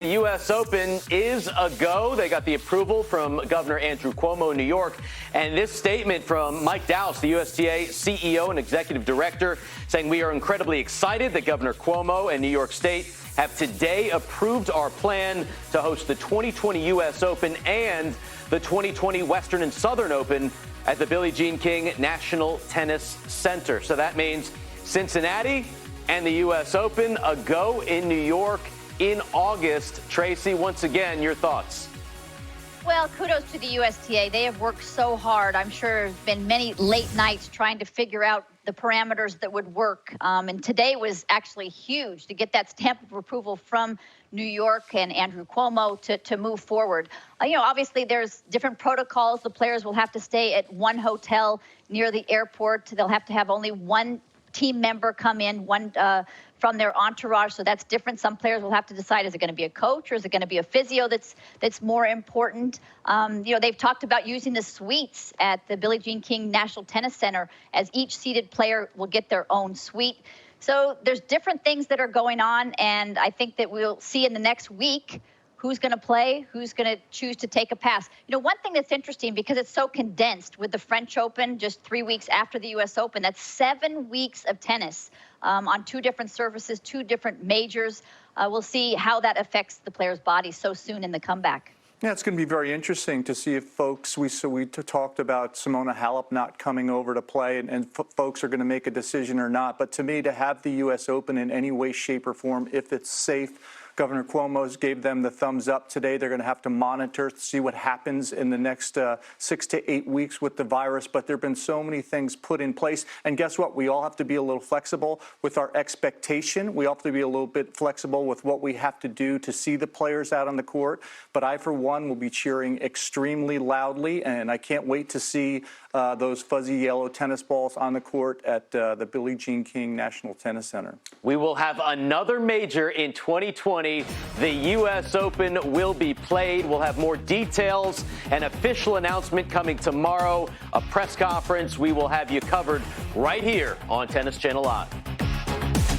The U.S. Open is a go. They got the approval from Governor Andrew Cuomo in New York. And this statement from Mike Dowse, the USTA CEO and executive director, saying we are incredibly excited that Governor Cuomo and New York State have today approved our plan to host the 2020 U.S. Open and the 2020 Western and Southern Open at the Billie Jean King National Tennis Center. So that means Cincinnati and the U.S. Open a go in New York in August. Tracy, once again, your thoughts? Well, kudos to the USTA. They have worked so hard. I'm sure there's been many late nights trying to figure out the parameters that would work. And today was actually huge to get that stamp of approval from New York and Andrew Cuomo to move forward. Obviously there's different protocols. The players will have to stay at one hotel near the airport. They'll have to have only one team member come in, one from their entourage, so that's different. Some players will have to decide, is it going to be a coach or is it going to be a physio that's more important? They've talked about using the suites at the Billie Jean King National Tennis Center, as each seated player will get their own suite. So there's different things that are going on, and I think that we'll see in the next week who's going to play, who's going to choose to take a pass. One thing that's interesting, because it's so condensed with the French Open just 3 weeks after the U.S. Open, that's 7 weeks of tennis on two different surfaces, two different majors. We'll see how that affects the player's body so soon in the comeback. Yeah, it's going to be very interesting to see if folks, we talked about Simona Halep not coming over to play, and folks are going to make a decision or not. But to me, to have the U.S. Open in any way, shape, or form, if it's safe, Governor Cuomo's gave them the thumbs up today. They're going to have to monitor to see what happens in the next 6 to 8 weeks with the virus. But there have been so many things put in place. And guess what? We all have to be a little flexible with our expectation. We all have to be a little bit flexible with what we have to do to see the players out on the court. But I, for one, will be cheering extremely loudly. And I can't wait to see those fuzzy yellow tennis balls on the court at the Billie Jean King National Tennis Center. We will have another major in 2020. The U.S. Open will be played. We'll have more details, an official announcement coming tomorrow, a press conference. We will have you covered right here on Tennis Channel Live.